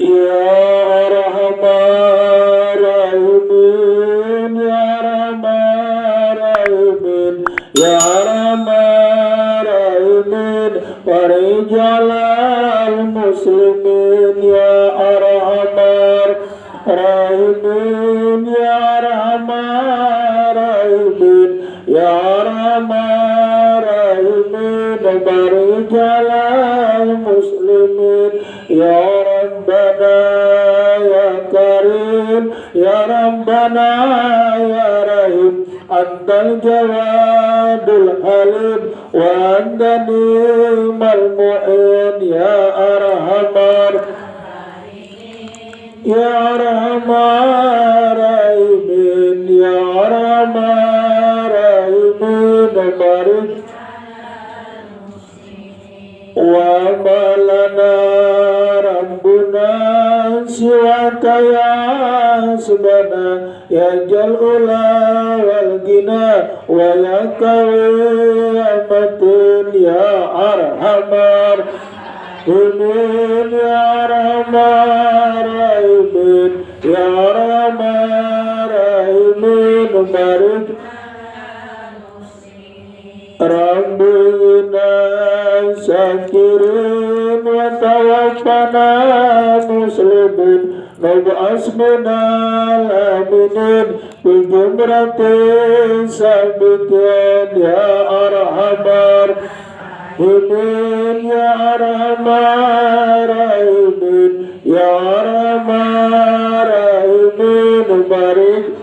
Ya Arhamar Rahimin, Ya Arhamar Rahimin, Ya Arhamar Rahimin, Farijalal muslimin, Ya Arhamar Rahimin, Ya Arhamar Rahimin, Ya Arhamar Rahimin, Farijalal muslimin, Ya Rabbana Ya Karim, Ya Rabbana Ya Rahim, Antal Jawadul Halim, wa anta ni'mal mu'in, Ya Arhamar Ya Arhamar Rahimin, Ya Arhamar Rahimin, barik wa malana Rabbuna siwaka ya subhana ya jal'ula wal gina wa ya qawiyamatin, Ya Arhamar Rahimin, Ya Arhamar Rahimin, Ya Arhamar Rahimin, barik Rabbina syakirin wa tawaffana muslimin, nab'as minal aminin bi jumratin sabiqin, Ya Arhamar Rahimin, Ya Arhamar Rahimin, Ya Arhamar Rahimin, barik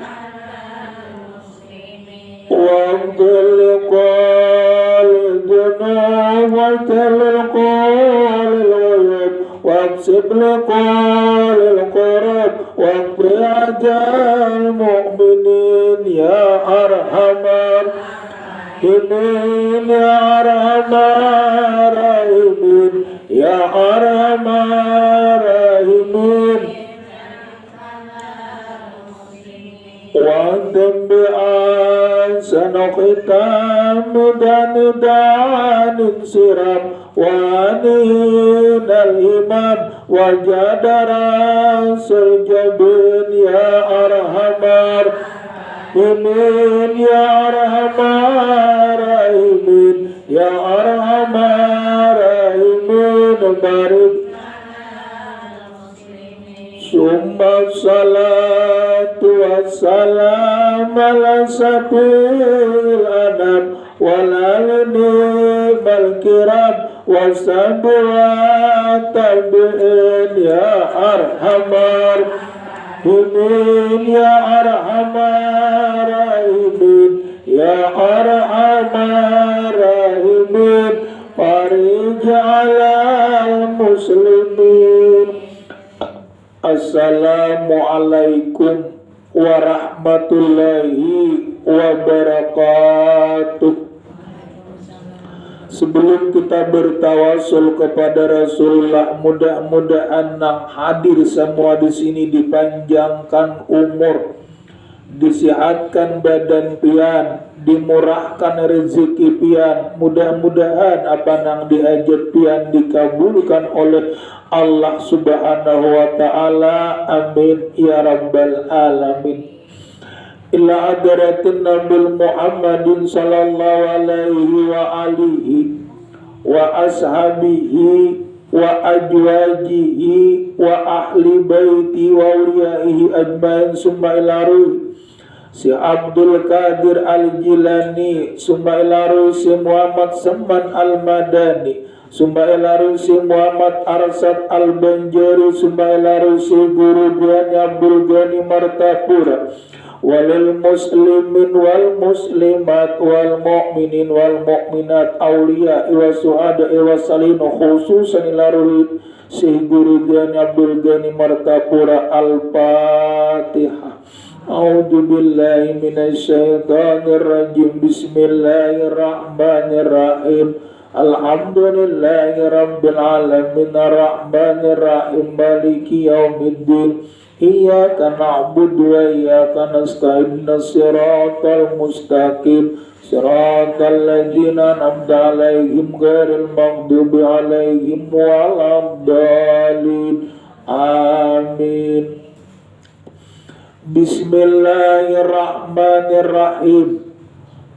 wa'amdil qal junub wa'tal qal al-ghayb wa'aksib liqal al-qurab wa'aqbi ajal mu'minin, Ya Arhamar Rahimin, Ya Arhamar Rahimin, Ya Arhamar Rahimin, wa tambi'an sanokitam dan sirap wa anin al-imam wa jadaran surjabin, Ya Arhamar Rahimin, Ya Arhamar Rahimin, Ya Arhamar Rahimin, barik summa salatu wassalam ala sabil adam walalini malkiram wasabu wa tabi'in, Ya Arhamar Rahimin, Ya Arhamar Rahimin, Ya Arhamar Rahimin, Farijalal muslimin. Assalamualaikum warahmatullahi wabarakatuh. Sebelum kita bertawasul kepada Rasulullah, mudah-mudahan nang hadir semua di sini dipanjangkan umur, disihatkan badan pian, dimurahkan rezeki pian. Mudah-mudahan apa nang dihajat pian dikabulkan oleh Allah Subhanahu wa ta'ala. Amin ya rabbal alamin. Ila adaratin Nabi Muhammadin sallallahu alaihi wa alihi wa ashabihi wa ajwajihi wa ahli baiti wa awliyaihi ajmain, summa ila ruh si Abdul Qadir Al-Jilani, summa ila ruh si Muhammad Saman Al-Madani, summa ila ruh si Muhammad Arsad Al-Banjari, summa ila ruh si Guru Ghani Abdul Ghani Martapura, walil muslimin wal muslimat wal mu'minin wal mu'minat awliya wa suhada wa salin, khususan ila ruh si Guru Ghani Abdul Ghani Martapura. Al-Fatihah. A'udzu billahi minasy syaithanir rajim. Bismillahirrahmanirrahim. Alhamdulillahi rabbil alamin, arrahmanir rahim, maliki yaumiddin. Iyyaka na'budu wa iyyaka nasta'in, shiratal mustaqim, shiratal ladzina an'amta 'alaihim ghairil maghdubi 'alaihim waladdallin. Amin. Bismillahirrahmanirrahim.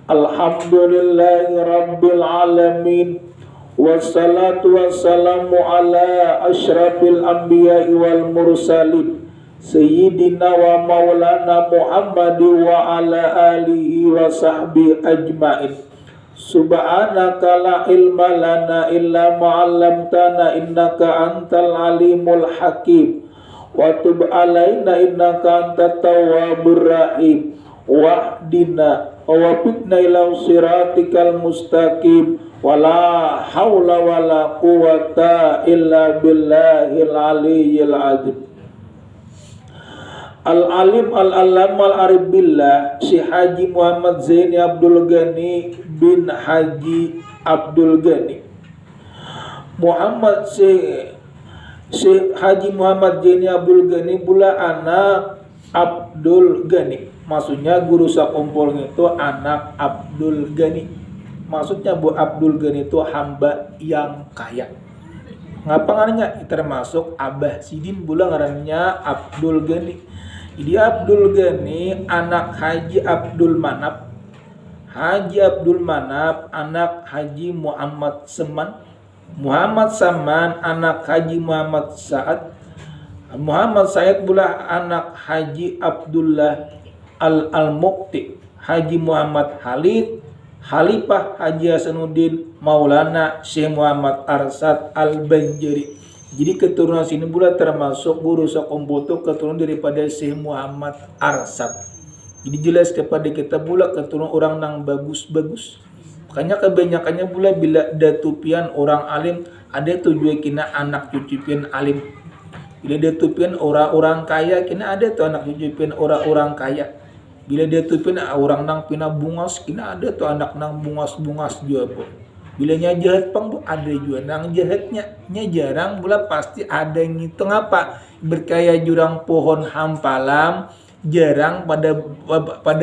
Alhamdulillahi rabbil alamin. Wassalatu wassalamu ala asyrafil anbiya'i wal mursalin Sayyidina wa maulana Muhammad wa ala alihi wa sahbihi ajma'in. Subhanaka la ilma lana illa ma'allamtana innaka antal alimul hakim. Wa tub alaina innaka antat tawwabur rahim. Wahdina wa wafiqna ila siratikal mustaqim. Wala haula wala quwata illa billahil aliyyil azim. Al-alim al-alam al-arif billah Syekh Haji Muhammad Zaini Abdul Ghani bin Haji Abdul Ghani. Syekh Haji Muhammad Zaini Abdul Ghani pula anak Abdul Ghani. Maksudnya guru sakumpul itu anak Abdul Ghani. Maksudnya Bu Abdul Ghani itu hamba yang kaya. Ngapa ngarannya? Termasuk Abah Sidin pula ngarannya Abdul Ghani. Jadi Abdul Ghani anak Haji Abdul Manap. Haji Abdul Manap anak Haji Muhammad Seman. Muhammad Saman anak Haji Muhammad Sa'ad. Muhammad Sa'ad pula anak Haji Abdullah Al-Mukti. Haji Muhammad Halid, Khalifah Haji Hasanuddin Maulana Syekh Muhammad Arsad Al-Banjari. Jadi keturunan sini pula termasuk guru sakomboto keturunan daripada Syekh Muhammad Arsad. Jadi jelas kepada kita pula keturunan orang nang bagus-bagus. Makanya kebanyakannya pula bila ada tupian orang alim, ada tujuan kina anak cucu pian alim. Bila ada tupian orang-orang kaya, kina ada tu anak cucu pian orang-orang kaya. Bila dia tupian orang nang pina bungas, kina ada tu anak nang bungas-bungas juga po. Bila nya jahat pang ada juga nang jahatnya jarang pula pasti ada yang ngitung apa berkaya jurang pohon hampalam jarang pada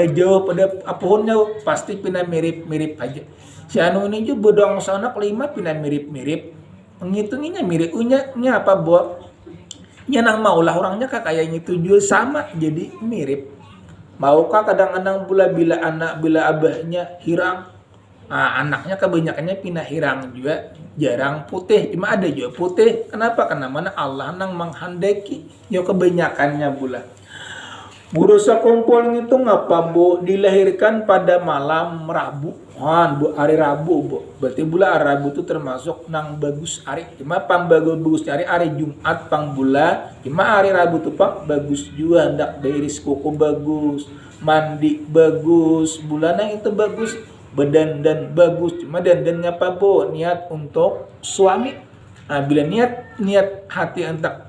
jauh pada pohonnya pasti pina mirip-mirip aja. Si anu ini juga bodong sana kelima pina mirip-mirip menghitunginya mirip nya apa buat nya nang maulah orangnya kakayanya itu juga sama jadi mirip. Maukah kadang-kadang pula bila anak bila abahnya hirang. Nah, anaknya kebanyakannya pindah hirang juga jarang putih, cuma ada juga putih. Kenapa? Karena mana Allah nang menghendaki yo kebanyakannya pula. Guru sakumpul itu ngapa bu dilahirkan pada malam Rabu. Bu hari Rabu bu. Berarti pula hari Rabu itu termasuk nang bagus hari. Cuma pang bagus hari Jumat pang bula. Cuma hari Rabu tuh pang bagus juga hendak bairis kuku bagus, mandi bagus, bulannya itu bagus. Berdandan bagus, cuma dandannya apa bu? Niat untuk suami. Nah, bila niat hati untuk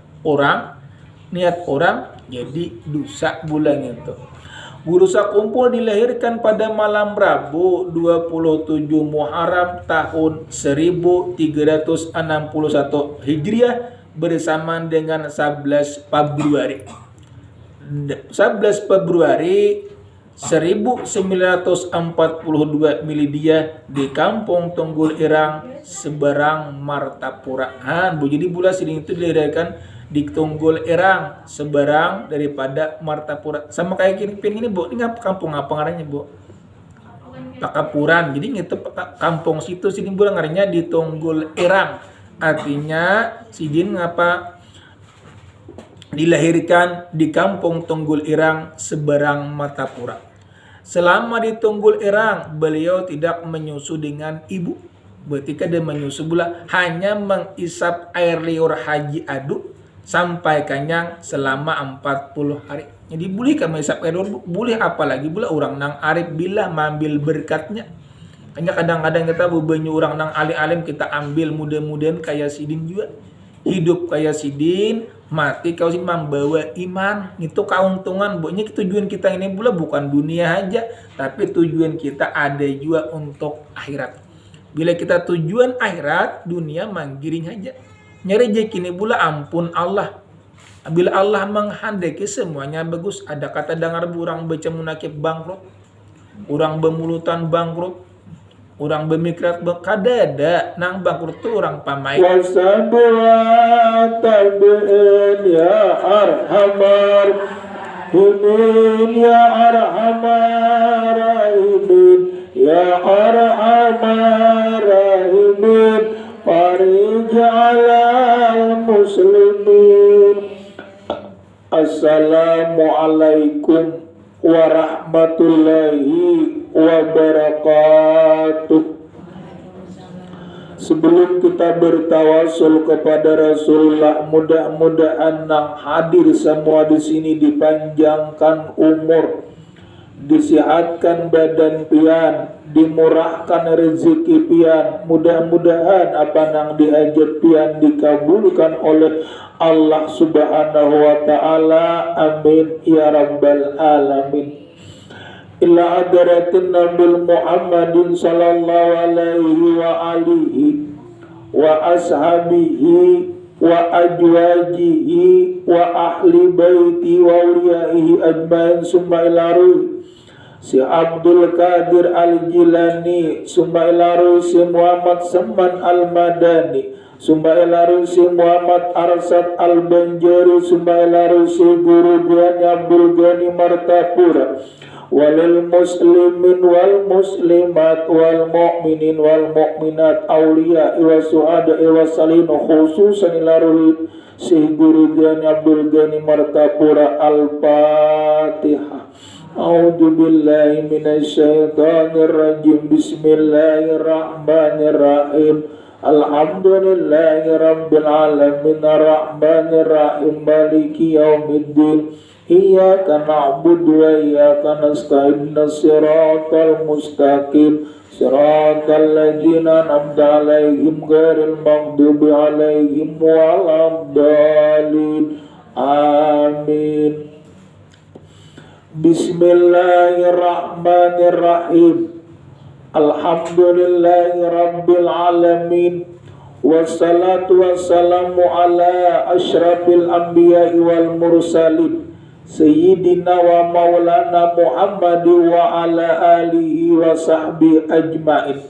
niat orang jadi dosa bulan itu. Guru sakumpul dilahirkan pada malam Rabu 27 Muharram tahun 1361 Hijriah bersamaan dengan 11 Februari 1942 Milidia di Kampung Tunggul Irang, Seberang, Martapura. Jadi bulan sini itu dilahirkan di Tunggul Irang, Seberang daripada Martapura. Sama kayak ini bu, ini kampung apa ngarannya bu? Pakapuran. Jadi itu kampung situ sini bulan ngarannya di Tunggul Irang. Artinya sidin ngapa? Dilahirkan di Kampung Tunggul Irang, Seberang, Martapura. Selama di Tunggul Irang, beliau tidak menyusu dengan ibu. Ketika dia menyusu pula hanya mengisap air liur haji aduk sampai kenyang selama 40 hari. Jadi boleh kan mengisap air liur? Boleh, apalagi pula orang nang arif bila mengambil berkatnya. Hanya kadang-kadang kita bebanyu orang nang alim-alim kita ambil mudah-mudahan kayak sidin juga. Hidup kayak sidin, mati kau sih membawa iman. Itu keuntungan. Pokoknya tujuan kita ini pula bukan dunia aja, tapi tujuan kita ada juga untuk akhirat. Bila kita tujuan akhirat, dunia manggiring aja. Nyari rezeki ini pula ampun Allah. Bila Allah menghendaki semuanya bagus. Ada kata dengar orang baca munakib bangkrut, orang bermulutan bangkrut, orang bermikrat kadada nang bangkrut tuh orang pamai wasabwa tabi'in ya arhamar rahimin ya arhamar rahimin ya arhamar rahimin farij 'alal muslimin. Assalamualaikum warahmatullahi wabarakatuh. Sebelum kita bertawasul kepada Rasulullah, mudah-mudahan nang hadir semua di sini dipanjangkan umur, disihatkan badan pian, dimurahkan rezeki pian. Mudah-mudahan apa nang diajat pian dikabulkan oleh Allah Subhanahu wa taala. Amin ya rabbal alamin. Ila adaratin Nabi Muhammadin sallallahu alaihi wa alihi wa ashabihi wa ajwajihi wa ahli baiti wa uliyaihi ajmain summa ila ruh si Abdul Qadir Al-Jilani summa ila ruh si Muhammad Seman Al-Madani summa ila ruh si Muhammad Arsad Al-Banjari summa ila ruh si Guru Gani Abdul Ghani Martapura walil muslimin wal muslimat wal mu'minin wal mu'minat awliya wa suhada wa salin khususan ila ruh si Guru Ghani Abdul Ghani Martapura. Al-Fatihah. A'udzu billahi minasy syaithanir rajim. Bismillahirrahmanirrahim. Alhamdulillahi rabbil alamin arrahmanir rahim maliki yaumiddin. Iyyaka na'budu wa iyyaka nasta'in shiratal mustaqim shiratal ladzina an'amta 'alaihim ghairil maghdubi 'alaihim waladdallin. Amin. Bismillahirrahmanirrahim. Alhamdulillahi rabbil alamin. Wassalatu wassalamu ala asyrafil anbiya'i wal mursalin Sayyidina wa maulana Muhammad wa ala alihi wa sahbihi ajmain.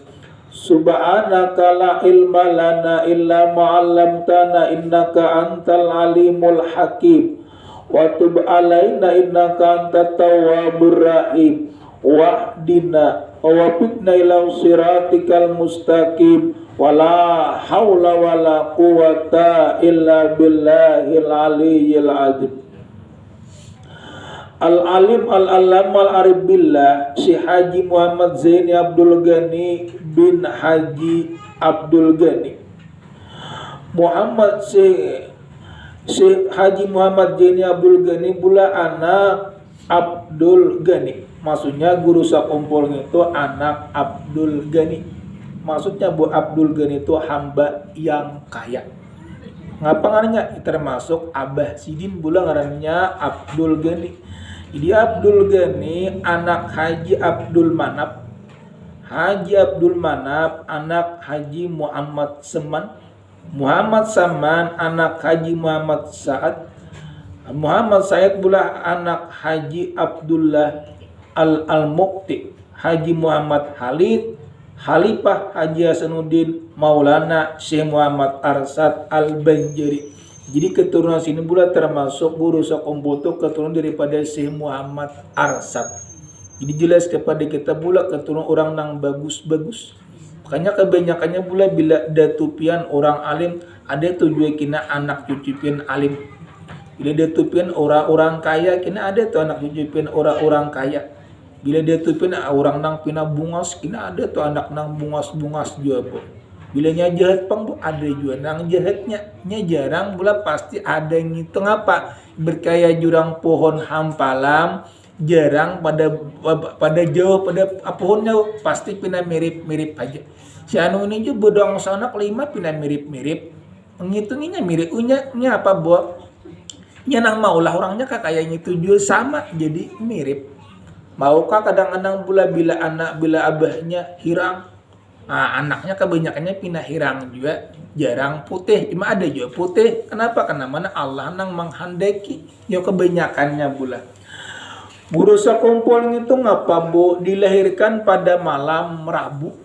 Subhanaka la ilma lana illa ma'allamtana innaka antal alimul hakim. Wa tub alaina innaka antat tawwabur rahim. Wahdina wa wafiqna ila siratikal mustaqim. Wala hawla wala quwata illa billahil aliyyil azim. Al-alim al-alam al-arif billah si Haji Muhammad Zaini Abdul Ghani bin Haji Abdul Ghani Muhammad si Haji Muhammad Zaini Abdul Ghani pula anak Abdul Ghani. Maksudnya guru sakumpul itu anak Abdul Ghani. Maksudnya Bu Abdul Ghani itu hamba yang kaya. Ngapa ngarannya? Termasuk Abah Sidin pula ngarannya Abdul Ghani. Jadi Abdul Ghani anak Haji Abdul Manap. Haji Abdul Manap anak Haji Muhammad Seman. Muhammad Saman anak Haji Muhammad Sa'ad. Muhammad Sa'ad pula anak Haji Abdullah Al-Mukti. Haji Muhammad Halid. Khalifah Haji Hasanuddin Maulana Syekh Muhammad Arsad Al-Banjari. Jadi keturunan sini pula termasuk guru sakompoto keturunan daripada Syekh Muhammad Arsad. Jadi jelas kepada kita pula keturunan orang nang bagus-bagus. Makanya kebanyakannya pula bila datupian orang alim ada tujuan kina anak cucu pian alim. Bila datupian orang-orang kaya kina ada tu anak cucu pian orang-orang kaya. Bila datupian orang nang pina bungas kina ada tu anak nang bungas-bungas juga po. Bila nya jahat pang ada juga nang jahatnya nya jarang pula pasti ada yang ngitung apa berkaya jurang pohon hampalam jarang pada jauh pada pohonnya pasti pina mirip-mirip aja. Si anu ini juga bodong sana kelima pina mirip-mirip menghitunginya mirip nya apa buat nya nang maulah orangnya kakayanya itu juga sama jadi mirip. Maukah kadang-kadang pula bila anak bila abahnya hirang. Nah, anaknya kebanyakannya pindah hirang juga, jarang putih, cuma ada juga putih. Kenapa? Karena mana Allah nang menghendaki, ya kebanyakannya pula. Burusa kumpul itu ngapa bu? Dilahirkan pada malam Rabu.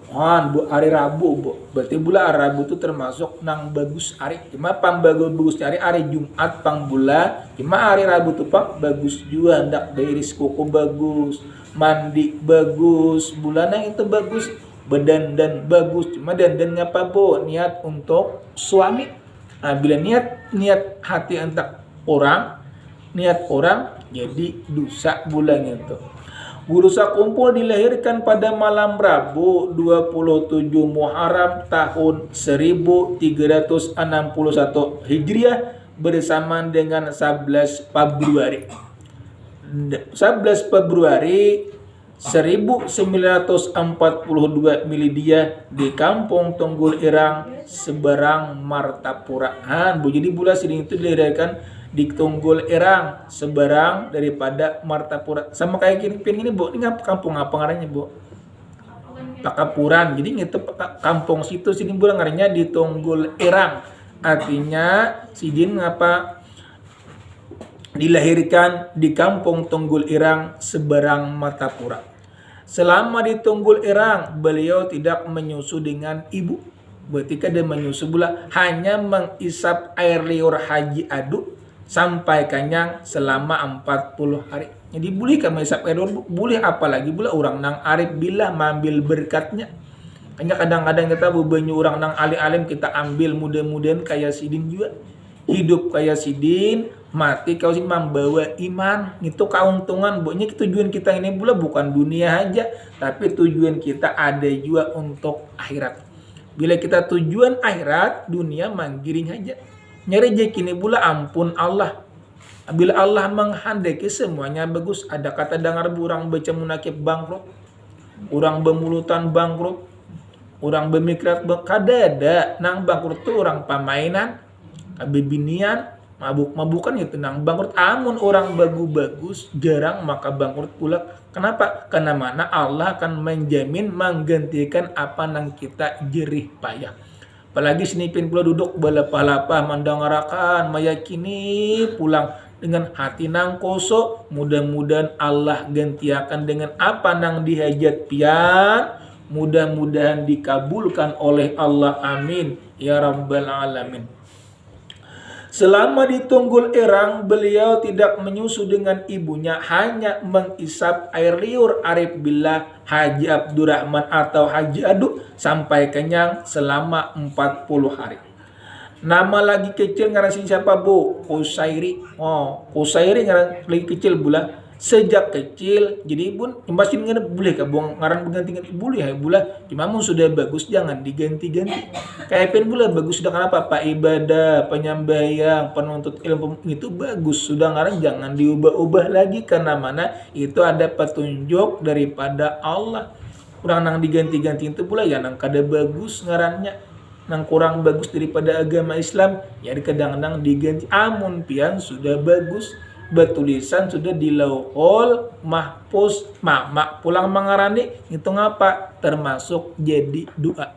Bu, hari Rabu bu. Berarti bula hari Rabu itu termasuk nang bagus hari. Cuma pang bagus hari Jumat pang bula. Cuma hari Rabu tuh pang bagus juga. Hendak bairis kuku bagus, mandi bagus, bulanang itu bagus, berdandan bagus. Cuma dandan ngapa bu? Niat untuk suami. Nah, bila niat hati untuk niat orang jadi dosa bulan itu. Burusa kumpul dilahirkan pada malam Rabu 27 Muharram tahun 1361 Hijriah bersamaan dengan 11 Februari. 11 Februari 1942 Milidia di Kampung Tunggul Irang, Seberang, Martapura. Jadi bulan siding itu dilahirkan di Tunggul Irang, Seberang daripada Martapura. Sama kayak gini bu, ini kampung apa ngarannya bu? Pakapuran. Jadi itu kampung situ sini bulan ngarannya di Tunggul Irang. Artinya sidin ngapa dilahirkan di Kampung Tunggul Irang, Seberang, Martapura. Selama di Tunggul Irang, beliau tidak menyusu dengan ibu. Berarti dia menyusu pula hanya mengisap air liur haji aduk sampai kenyang selama 40 hari. Jadi boleh kan mengisap air liur, boleh apalagi pula orang nang arif bila mengambil berkatnya. Hanya kadang-kadang kita bebanyu orang nang alim-alim kita ambil, mudah-mudahan kayak sidin juga. Hidup kayak sidin, mati kau sih membawa iman. Itu keuntungan. Pokoknya tujuan kita ini pula bukan dunia aja, tapi tujuan kita ada juga untuk akhirat. Bila kita tujuan akhirat, dunia manggiring aja. Nyari rezeki ini pula ampun Allah. Bila Allah menghendaki semuanya bagus. Ada kata dengar orang baca munakib bangkrut, orang bermulutan bangkrut, orang bermikrat kadada nang bangkrut tuh orang pamainan, bebinian, mabuk-mabukan itu nang bangkrut. Amun orang bagus jarang maka bangkrut pula. Kenapa? Karena mana Allah akan menjamin menggantikan apa nang kita jerih payah. Apalagi senipin pula duduk balapah-lapah mandangarakan meyakini pulang dengan hati nang kosong. Mudah-mudahan Allah gantiakan dengan apa nang dihajat pian. Mudah-mudahan dikabulkan oleh Allah. Amin ya rabbal alamin. Selama di Tunggul Irang, beliau tidak menyusu dengan ibunya, hanya mengisap air liur arif billah Haji Abdurrahman atau Haji Aduk sampai kenyang selama 40 hari. Nama lagi kecil ngarasin siapa bu? Kusairi. Kusairi lagi kecil bula. Sejak kecil jadi bun masih nggak boleh ke buang ngaran berganti boleh ya bula. Cuma sudah bagus jangan diganti-ganti. Kayak pen bula bagus sudah kenapa Pak ibadah, penyambayang, penuntut ilmu itu bagus sudah ngaran jangan diubah-ubah lagi karena mana itu ada petunjuk daripada Allah. Kurang nang diganti-ganti itu pula ya nang kada bagus ngarannya. Nang kurang bagus daripada agama Islam ya kadang-kadang diganti. Amun pian sudah bagus bertulisan sudah di lauhul mahfuz mak pulang mengarani itu ngapa termasuk jadi doa.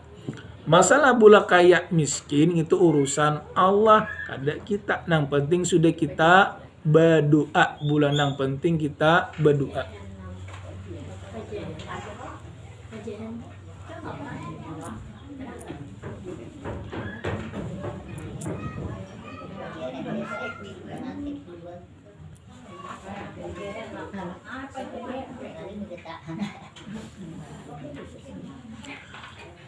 Masalah pula kayak miskin itu urusan Allah kada kita. Nang penting sudah kita berdoa bulan nang penting kita berdoa.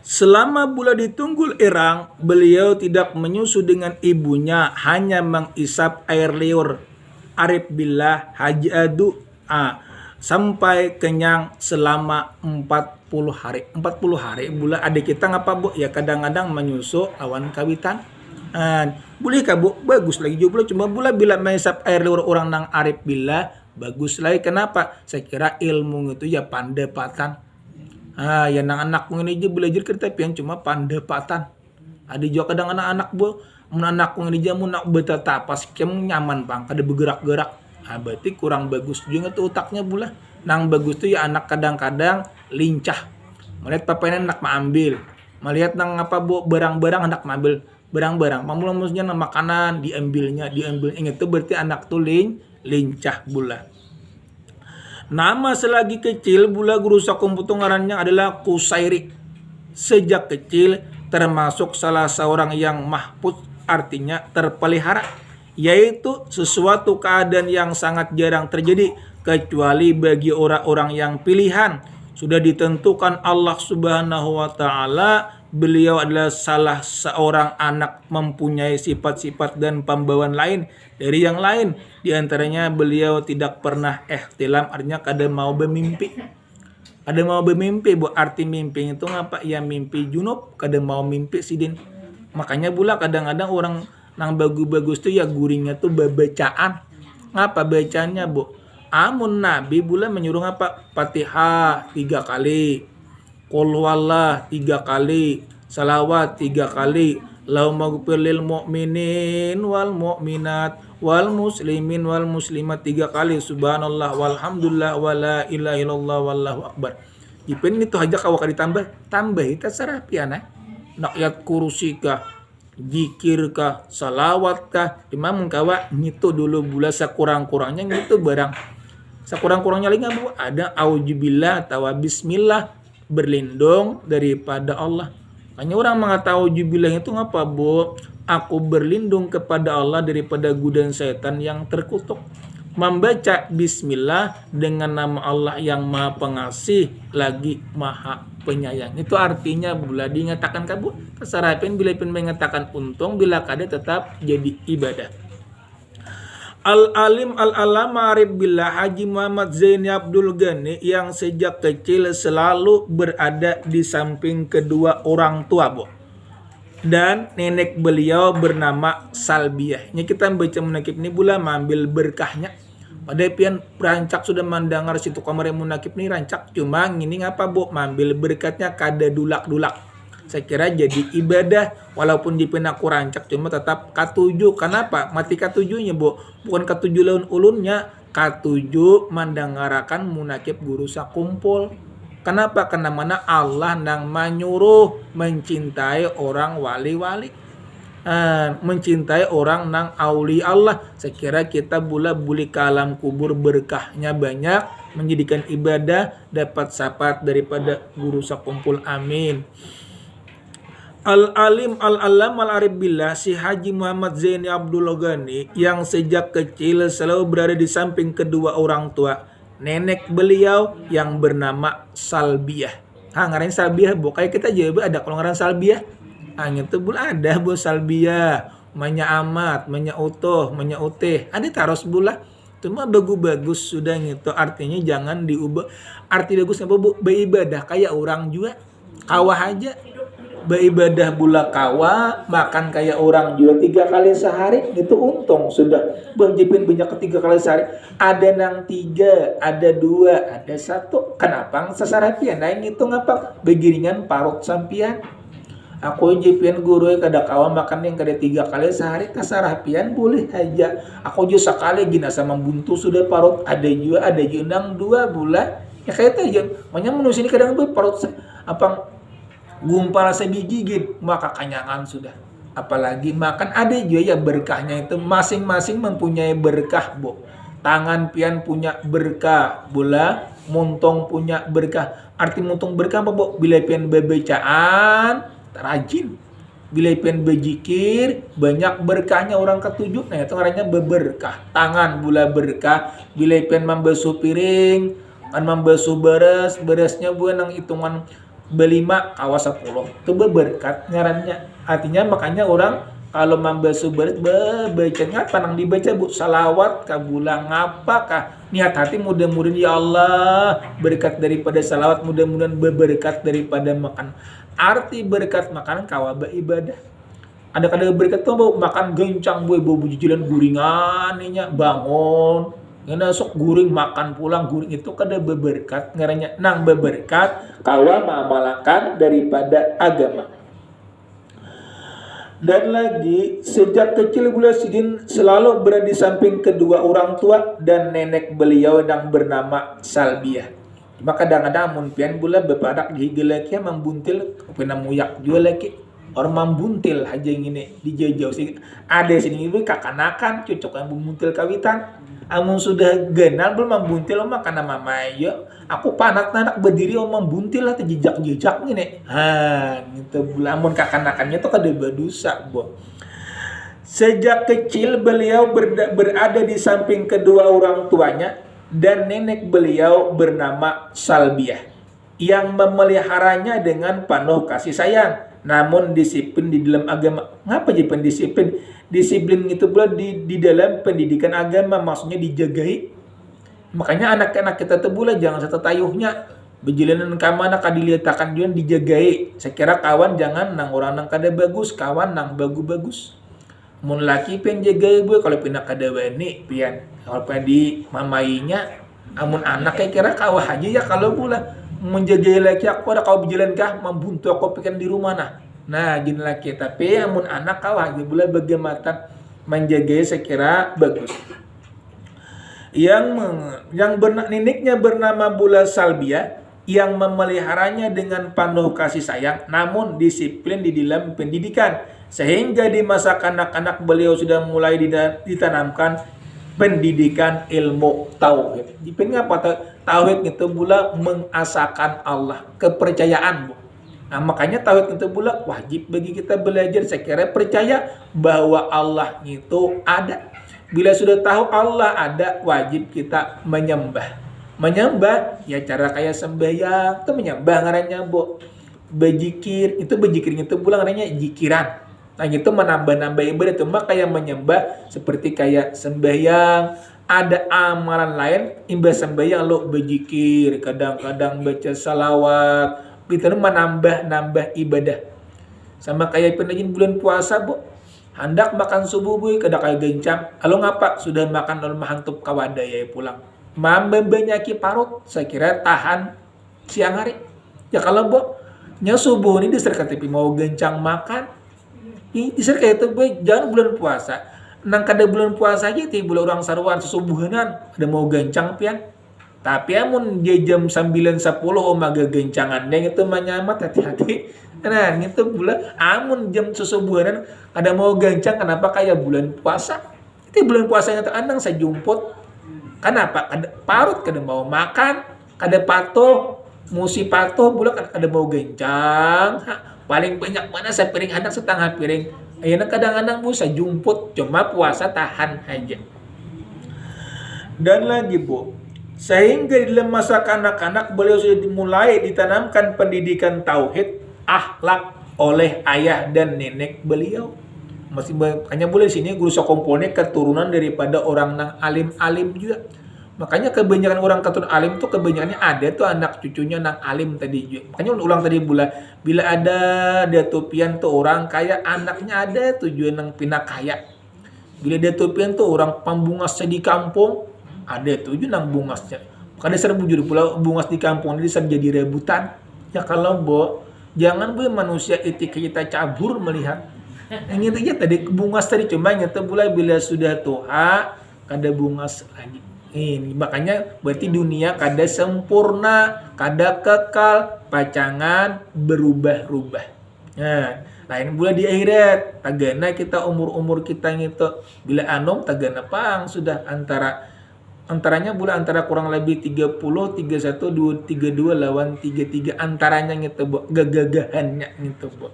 Selama bulan di Tunggul Irang, beliau tidak menyusu dengan ibunya, hanya mengisap air liur arif billah Haji Adu sampai kenyang selama 40 hari. 40 hari bulan adik kita ngapa bu? Ya kadang-kadang menyusu awan kawitan. Boleh kah bu? Bagus lagi juga cuma bulan bila mengisap air liur orang nang arif billah bagus lagi. Kenapa? Saya kira ilmu itu ya pandepatan. Ya nang anak ini aja belajar kita pian cuma pandepatan. Ada juga kadang anak-anak bu, anak ini aja mau nak betatapas kem nyaman bang, kada bergerak-gerak. Berarti kurang bagus juga tuh otaknya pula. Nang bagus tuh ya anak kadang-kadang lincah. Melihat papanya anak mengambil, melihat nang apa bu barang-barang anak mengambil barang-barang. Maksudnya nang makanan diambil. Ingat tuh berarti anak tuh lincah pula. Nama selagi kecil bula guru sakumputu ngarannya adalah Kusairi. Sejak kecil termasuk salah seorang yang mahfuz, artinya terpelihara, yaitu sesuatu keadaan yang sangat jarang terjadi kecuali bagi orang-orang yang pilihan sudah ditentukan Allah Subhanahu wa taala. Beliau adalah salah seorang anak mempunyai sifat-sifat dan pembawaan lain dari yang lain. Di antaranya beliau tidak pernah ihtilam, artinya kadang mau bermimpi. Ada mau bermimpi, bu, arti mimpi itu ngapa? Ya mimpi junub, kadang mau mimpi sidin. Makanya pula kadang-kadang orang nang bagus-bagus tuh ya guringnya tuh bacaan. Ngapa bacanya, bu? Amun Nabi pula menyuruh ngapa? Fatihah 3 kali, Qul huwallah 3 kali, salawat 3 kali, Allahumma ghfir lil mu'minin wal mu'minat wal muslimin wal muslimat 3 kali, subhanallah walhamdulillah wala ilaha illallah wallahu akbar. Jipen itu aja kau ditambah itu sarapiana. Nakyat kursi kah, zikir kah, salawat kah, imam kawa ngitu dulu bula sakurang-kurangnya gitu barang. Sakurang-kurangnya lagi bu, ada auzubillah atau bismillah, berlindung daripada Allah. Hanya orang mengatakan auzubillah itu ngapa bu? Aku berlindung kepada Allah daripada godaan setan yang terkutuk. Membaca bismillah dengan nama Allah yang maha pengasih lagi maha penyayang. Itu artinya bila dinyatakan kabur. Kesarapin bila pun mengatakan untung, bila kada tetap jadi ibadah. Al-alim al-alama arif billah Haji Muhammad Zaini Abdul Ghani yang sejak kecil selalu berada di samping kedua orang tua, bu. Dan nenek beliau bernama Salbiah. Ini kita baca munakib ini pula mengambil berkahnya. Pada pian rancak sudah mendengar situ kamar munakib ini rancak. Cuma ini ngapa bu? Mengambil berkatnya kada dulak-dulak. Saya kira jadi ibadah walaupun di aku rancak cuma tetap K7. Kenapa? Mati K7-nya, bu. Bukan K7 ulun-ulunnya. K7 mendengarakan munakib guru sakumpul. Kenapa? Karena mana Allah nang menyuruh mencintai orang wali-wali. Mencintai orang nang auli Allah. Saya kira kita buli ke alam kubur berkahnya banyak. Menjadikan ibadah dapat syafaat daripada guru sakumpul. Amin. Al-alim al-alam al-arif billah si Haji Muhammad Zaini Abdul Ghani yang sejak kecil selalu berada di samping kedua orang tua. Nenek beliau yang bernama Salbiah. Ngaran Salbiah, bu. Kayak kita juga ada kalau ngaran Salbiah. Itu bula ada bu Salbiah. Manya amat, manya utuh, manya utih. Ada taros bula. Cuma bagus-bagus sudah gitu. Artinya jangan diubah. Arti bagusnya bu, beribadah kayak orang juga. Kawah aja. Beribadah bula kawa, makan kayak orang juga 3 kali sehari, itu untung sudah. Berjipin banyak 3 kali sehari. Ada nang 3, ada 2, ada 1. Kenapa sesarapian? Nah itu ngapa? Begiringan parut sampian. Aku jipin guru kada kawa makan yang kada 3 kali sehari, kasarapian boleh aja. Aku juga sekali gina sama buntu sudah parut. Ada juga nang 2 bulan. Ya kayak itu aja. Makanya manusia ini kadang parut apa gumpal sebiji gitu, maka kanyangan sudah. Apalagi makan ada juga ya berkahnya itu masing-masing mempunyai berkah, bu. Tangan pian punya berkah, bola muntong punya berkah. Arti muntong berkah apa, bu? Bila pian bebacaan rajin, bila pian bejikir banyak berkahnya orang ketujuh. Nah itu artinya berberkah. Tangan bola berkah, bila pian membasuh piring, kan membasuh berasnya bukan nang hitungan belima kawas 10 itu berkat ngarannya. Artinya makanya orang kalau membasuh beres baca ngapa nang dibaca bu salawat kabulang apakah niat hati mudah-mudahan ya Allah berkat daripada salawat, mudah-mudahan berkat daripada makan. Arti berkat makanan kawaba ibadah. Ada berkat tuh bu makan gencang bu bujilan guringan nya bangun. Ngana sok guring makan pulang guring itu kada beberkat ngarannya nang beberkat kawa mengamalkan daripada agama. Dan lagi sejak kecil beliau sidin selalu berada di samping kedua orang tua dan nenek beliau yang bernama Salbiah. Maka kadang-kadang mun pian bula bepadak di higelaki membuntil pina muyak jua lagi. orang membuntil aja yang ini dijajau sih ada sini ibu kakanakan cocok yang membuntil kawitan amun sudah genal belum membuntil mah karena mama ya aku panak anak berdiri membuntil lah jejak gini gitu amun kakanakannya tuh kada berdosa bu. Sejak kecil beliau berada di samping kedua orang tuanya dan nenek beliau bernama Salbiah yang memeliharanya dengan penuh kasih sayang. Namun disiplin di dalam agama, ngapa jadi pendisiplin? Disiplin itu pula di dalam pendidikan agama, maksudnya dijagai. Makanya anak-anak kita tuh pula jangan setetayuhnya berjalanan ke mana kadiliatakan dia dijagai. Saya kira kawan jangan nang orang nang kada bagus, kawan nang bagus-bagus. Mun laki pen jagai gue kalau pindah kada wani pian. Kalau pengen di mamainya, amun anak kayak kira kawah aja ya kalau pula menjaga laki aku ada kau berjalan kah membuntu aku pikir di rumah nah gini laki tapi amun anak kau aja boleh bagaimana menjaga saya kira bagus yang neneknya bernama Bula Salbia yang memeliharanya dengan penuh kasih sayang namun disiplin di dalam pendidikan sehingga di masa kanak-kanak beliau sudah mulai ditanamkan pendidikan ilmu tauhid. Dipin apa tauhid itu pula mengasahkan Allah, kepercayaan, Bu. Nah, makanya tauhid itu pula wajib bagi kita belajar. Saya kira percaya bahwa Allah itu ada. Bila sudah tahu Allah ada, wajib kita menyembah. Menyembah ya cara kayak sembahyang itu menyembah ngarannya, Bu. Berzikir itu pula ngarannya zikiran. Nah itu menambah-nambah ibadah cuma kayak menyembah seperti kayak sembahyang ada amalan lain imbah sembahyang lo berzikir kadang-kadang baca salawat itu menambah ibadah sama kayak penajin bulan puasa bu hendak makan subuh bu kada kayak gencang alo ngapa sudah makan lalu mahantub kawada ya pulang membanyaki parut saya kira tahan siang hari ya kalau bu nya subuh ini diserkan tapi mau gencang makan disir kayak itu boy jangan bulan puasa nang kada bulan puasa aja ti bulan orang saruan sesubuhanan ada mau gancang pian tapi amun dia jam 9.10 omaga gencangan deng itu menyamat hati-hati nah itu bulan amun jam sesubuhanan ada mau gancang kenapa kayak bulan puasa itu bulan puasa yang terandang saya jumput kenapa kada parut kada mau makan kada patuh musi patuh bulan kada mau gencang paling banyak mana saya piring anak setengah piring ayeuna kadang-kadang bu saya jumput cuma puasa tahan aja dan lagi bu sehingga di dalam masa kanak-kanak beliau sudah dimulai ditanamkan pendidikan tauhid akhlak oleh ayah dan nenek beliau masih hanya boleh sini guru sekomponen keturunan daripada orang nang alim-alim juga makanya kebanyakan orang keturunan alim tuh kebanyakannya ada tuh anak cucunya nang alim tadi juga. Makanya ulang tadi bila ada datupian tuh orang kaya anaknya ada tujuan nang pindah kaya. Bila datupian tuh orang pembungas di kampung ada tujuan nang bungasnya. Makanya serbu juri pula bungas di kampung ini jadi rebutan. Ya kalau bo jangan boleh manusia etika kita cabur melihat. Yang intinya tadi bungas tadi cuma nyata pula bila sudah tua kada bungas lagi. Ini makanya berarti dunia kada sempurna, kada kekal, pacangan berubah-ubah. Nah, lain pula di akhirat. Tagana kita umur kita gitu. Bila anom tagana pang sudah antaranya pula antara kurang lebih 30, 31, 32 lawan 33 antaranya gitu, Bu. Gagagahannya gitu, Bu.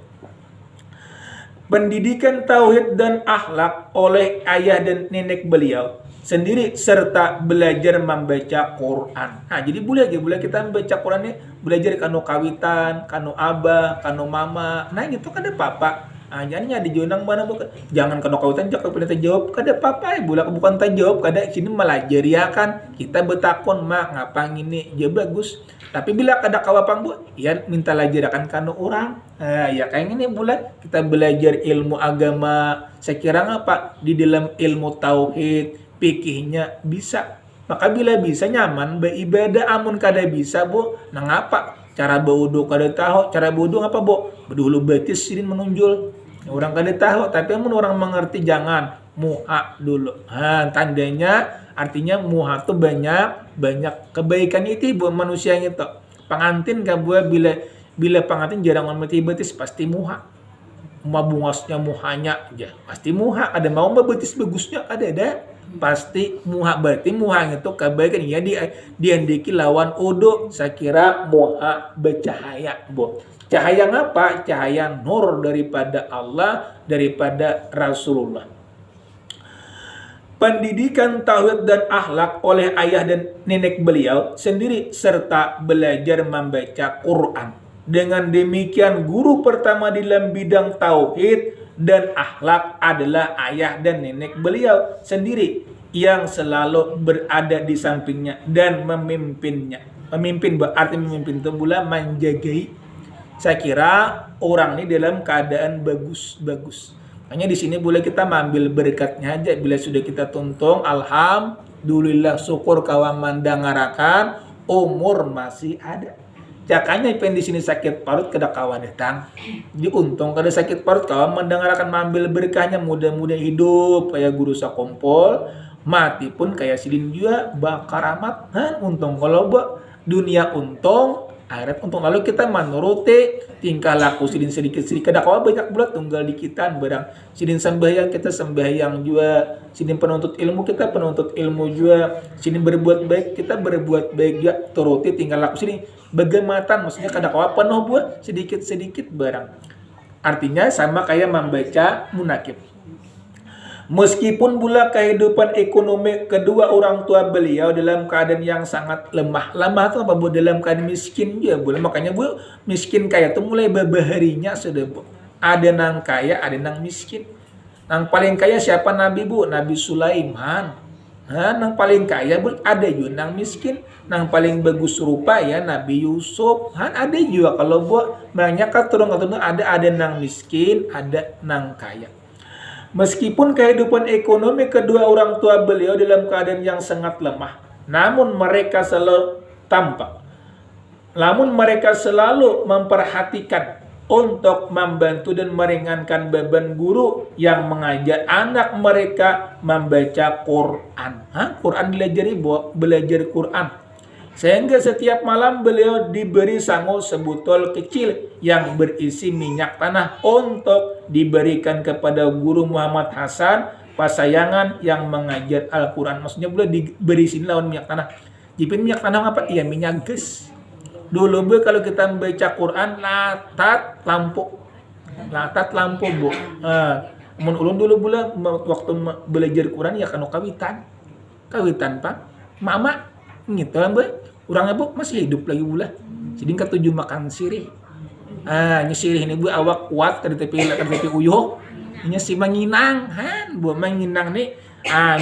Pendidikan tauhid dan akhlak oleh ayah dan nenek beliau sendiri serta belajar membaca Quran. Nah, jadi boleh kita membaca Quran ini belajar kanu kawitan, kanu abah, kanu mama. Nah, itu kada papa. Nah, jangan di jonang mana bukan. Jangan kanu kawitan jak pernah terjawab kada papa bulan bukan terjawab kada sini melajari akan kita betakon mak ngapang ini je bagus. Tapi bila kada kawapang bu, ya minta lajarakan kanu orang. Nah, ya kayak ini bulan kita belajar ilmu agama. Saya kira ngapa di dalam ilmu tauhid pikirnya bisa maka bila bisa nyaman beribadah amun kada bisa bu nang apa cara berwudu kada tahu cara berwudu apa bu berdulu betis sirin menunjul orang kada tahu tapi amun orang mengerti jangan muha dulu tandanya artinya muha tuh banyak kebaikan itu buat manusia itu pengantin gak buat bila pengantin jarang mati betis pasti muha bungasnya muhanya aja pasti muha ada mau betis bagusnya ada pasti muha berarti muha itu kebaikan ya diandiki lawan udu saya kira muha bercahaya cahaya ngapa cahaya nur daripada Allah daripada Rasulullah. Pendidikan tauhid dan akhlak oleh ayah dan nenek beliau sendiri serta belajar membaca Quran. Dengan demikian guru pertama dalam bidang tauhid dan akhlak adalah ayah dan nenek beliau sendiri yang selalu berada di sampingnya dan memimpinnya. Memimpin berarti memimpin itu pula menjagai. Saya kira orang ini dalam keadaan bagus. Hanya di sini boleh kita ambil berkatnya aja bila sudah kita tuntung alhamdulillah syukur kawan mandangarakan umur masih ada. Jakanya pen di sini sakit parut kada kawan datang. Jadi untung kada sakit parut kawan mendengarkan mengambil berkahnya mudah-mudahan hidup kayak guru sakompol mati pun kayak sidin juga bakar amat. Untung kalau dunia untung akhirat untung lalu kita menuruti tingkah laku sidin sedikit-sedikit kada kawan banyak bulat tunggal dikitan barang sidin sembahyang kita sembahyang juga sidin penuntut ilmu kita penuntut ilmu juga sidin berbuat baik kita berbuat baik juga turuti tingkah laku sidin bagematan maksudnya kada kawan penuh buat sedikit-sedikit barang artinya sama kayak membaca munakib. Meskipun pula kehidupan ekonomi kedua orang tua beliau dalam keadaan yang sangat lemah itu apa bu dalam keadaan miskin dia boleh makanya bu miskin kaya itu mulai berbaharinya sudah bu ada nang kaya ada nang miskin nang paling kaya siapa Nabi bu Nabi Sulaiman nang paling kaya bu ada juga nang miskin nang paling bagus rupa ya Nabi Yusuf ada juga kalau bu banyak turun ada nang miskin ada nang kaya. Meskipun kehidupan ekonomi kedua orang tua beliau dalam keadaan yang sangat lemah, namun mereka selalu memperhatikan untuk membantu dan meringankan beban guru yang mengajar anak mereka membaca Quran. Quran belajar Quran. Sehingga setiap malam beliau diberi sangu sebotol kecil yang berisi minyak tanah untuk diberikan kepada guru Muhammad Hasan pasayangan yang mengajar Al-Quran. Maksudnya beliau diberi sini lawan minyak tanah. Jadi minyak tanah apa? Iya minyak gas. Dulu kalau kita membaca Quran latat lampu bu. Mun ulun dulu waktu belajar Quran ya kanu kawitan pak mama gitu lah bu orangnya bu masih hidup lagi pula jadi ketujuh makan sirih ini sirih ini bu awak kuat kada tapi uyuh ini si manginang bu manginang nih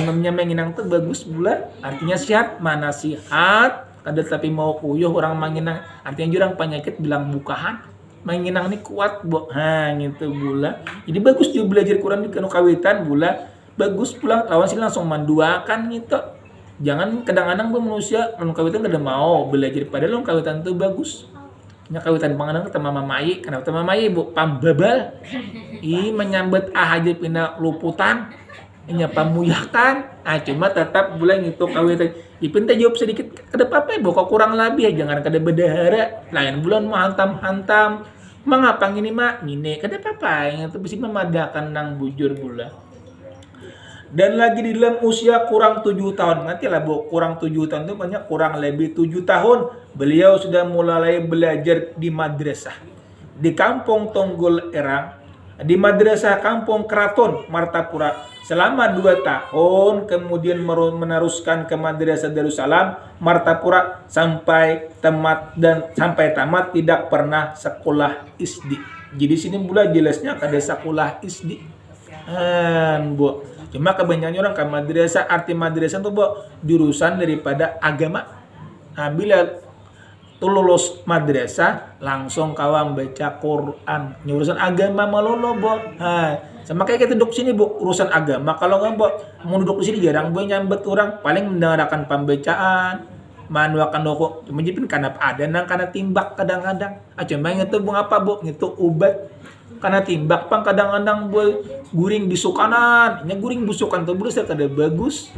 namanya manginang tuh bagus pula artinya sehat mana sihat kada tapi mau uyuh orang manginang artinya jurang penyakit bilang bukahan manginang nih kuat bu gitu pula jadi bagus juga belajar Quran di kanu kawitan pula bagus pula lawan sini langsung manduakan gitu. Jangan kadang-kadang manusia lalu kawitan kada mau belajar padahal lalu kawitan itu bagus. Nya kawitan panganang kata mama mai, kenapa mama mai bu pambabal. Menyambet aja pindah luputan. Nya pamuyakan. Cuma tetap bulan itu kawitan. Ipin jawab sedikit kada apa-apa bu kok kurang lebih jangan kada bedahara. Lain bulan mau hantam-hantam. Mengapa ngini mak? Ngine kada apa-apa yang itu bisa memadakan nang bujur pula. Dan lagi di dalam usia kurang 7 tahun. Nanti lah bu, kurang 7 tahun itu banyak kurang lebih 7 tahun. Beliau sudah mulai belajar di madrasah. Di kampung Tonggol Erang. Di madrasah kampung Keraton, Martapura. Selama 2 tahun, kemudian meneruskan ke madrasah Darussalam, Martapura sampai tamat tidak pernah sekolah SD. Jadi sini pula jelasnya ada sekolah SD. Bu. Cuma kebanyakan orang ke madrasah, arti madrasah itu jurusan daripada agama. Bila lulus madrasah langsung kawan baca Quran. Urusan agama malolo sama kayak kita duduk sini bu urusan agama. Kalau nggak mau duduk di sini jarang nyambet orang paling mendengarkan pembacaan. Manuakan doko cuma jipin karena ada karena timbak kadang-kadang. Cuma itu apa bu itu ubat. Karena timbak pang kadang-kadang boy guring bisukanan. Nya guring busukan tuh berusaha kada bagus.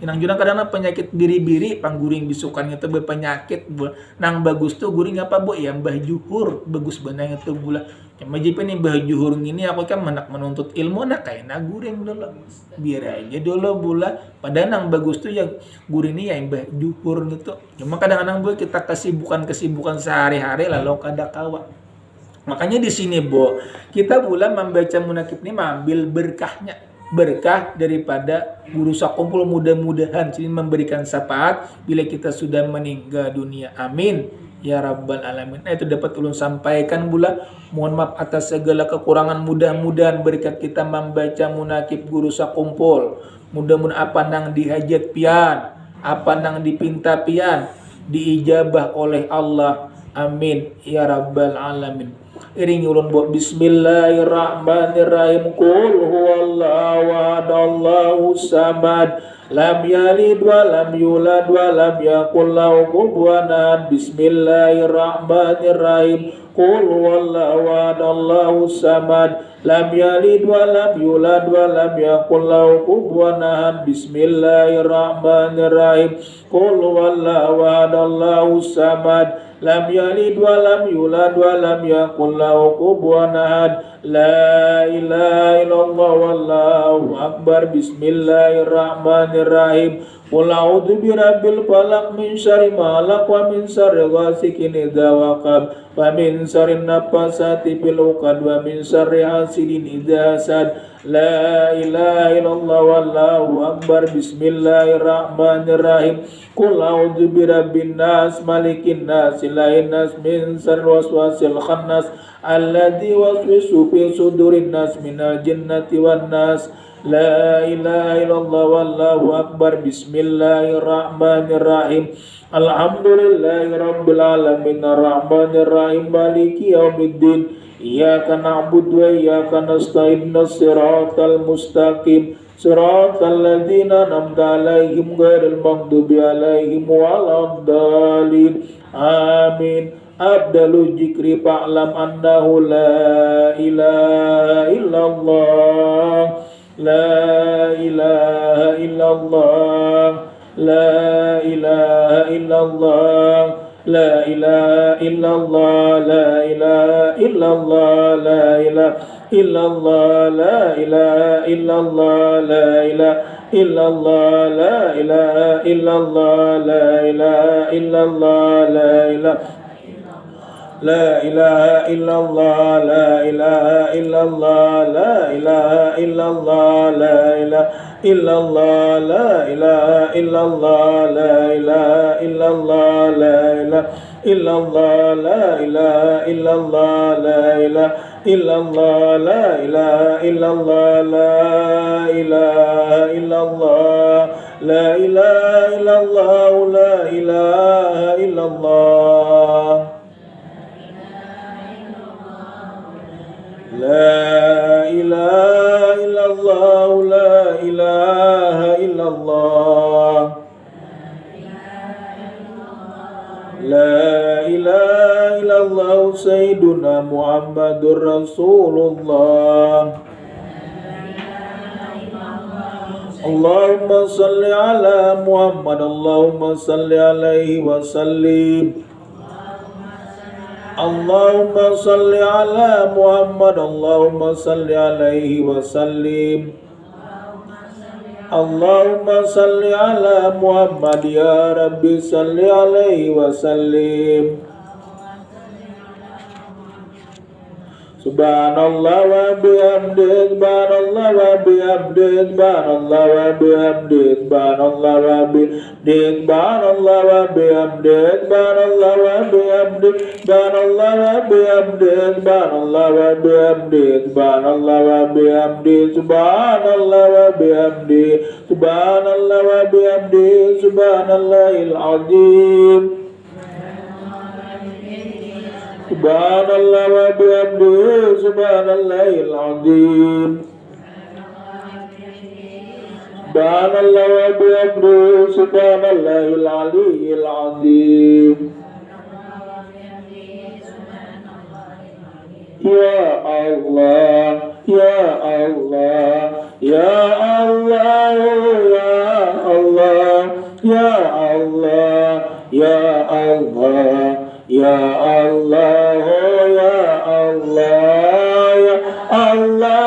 Inang jurang kadang penyakit biri-biri pangguring bisukan itu berpenyakit nang bagus tuh guring apa bu ya mbah juhur bagus benang itu gula majip nih mbah juhur ini aku kan menak menuntut ilmu nak kayak na guring dulu biar aja dulu bula padahal nang bagus tuh yang guring ini ya mbah juhur gitu cuma kadang-kadang bu kita kesibukan sehari-hari lalu kada kawa makanya di sini bu kita bulan membaca munakib ini mengambil berkah daripada guru sakumpul mudah-mudahan sini memberikan syafaat bila kita sudah meninggal dunia amin ya rabbal alamin itu dapat ulun sampaikan pula mohon maaf atas segala kekurangan mudah-mudahan berkat kita membaca munakib guru sakumpul mudah-mudahan apa nang dihajat pian apa nang dipinta pian diijabah oleh Allah amin ya rabbal alamin iringi ulun buat bismillahirrahmanirrahim qul huwallahu ahad Allahus samad lam yalid wa lam yulad wa lam yakul lahu kufuwan ahad bismillahirrahmanirrahim qul huwallahu ahad Allahus samad lam yalid wa lam yulad wa lam yakul lahu kufuwan ahad bismillahirrahmanirrahim qul huwallahu ahad Allahus samad lam yalid wa lam yulad wa lam yakul lahu kufuwan ahad la ilaha illallah wallahu akbar bismillahirrahmanirrahim qul a'udzu birabbil falaq min syarri ma khalaq wa min syarri ghasikin idza waqab wa min syarri naffasati fil 'uqad wa min syarri hasidin idza hasad la ilaha illallah wallahu akbar bismillahirrahmanirrahim qul a'udzu birabbin nas malikin nas ilahin nas min syarri waswasil khannas alladzi waswisu fi sudurin nas minal jinnati wan nas la ilaha illallah wallahu akbar bismillahirrahmanirrahim alhamdulillahi rabbil alamin arrahmanir rahim maliki yaumiddin iyyaka na'budu wa iyyaka nasta'in shiratal mustaqim siratal ladzina an'amta 'alaihim ghairil maghdubi 'alaihim waladdallin amin abdalu dzikri fa'lam annahu la ilaha illallah la ilaha illallah la ilaha illallah la ilaha illallah la ilaha illallah la ilaha illallah la ilaha illallah la ilaha illallah la ilaha illallah la ilaha illallah la ilaha La ilaha illallah la ilaha illallah la ilaha illallah la ilaha illallah la ilaha illallah la ilaha illallah la ilaha illallah la ilaha illallah la ilaha illallah la ilaha illallah la ilaha illallah la ilaha illallah la ilaha illallah La ilaha illallah la ilaha illallah La ilaha illallah Sayyiduna Muhammadur Rasulullah Allahumma salli ala Muhammad Allahumma salli alaihi wa sallim Allahumma salli ala Muhammad Allahumma salli alaihi wa sallim Allahumma salli ala Muhammad ya Rabbi salli alaihi wa sallim Subhanallah wa bihamdihi subhanallah wa bihamdihi subhanallah wa bihamdihi subhanallah wa bihamdihi subhanallah wa bihamdihi subhanallah wa bihamdihi subhanallah wa bihamdihi subhanallah wa bihamdihi subhanallah wa bihamdihi subhanallah wa bihamdihi subhanallah wa bihamdihi subhanallahil azim Subhanallah wa bihamdihi subhanallahil azim Subhanallah wa bihamdihi subhanallahil aliyyil azim Ya Allah Ya Allah Ya Allah Ya Allah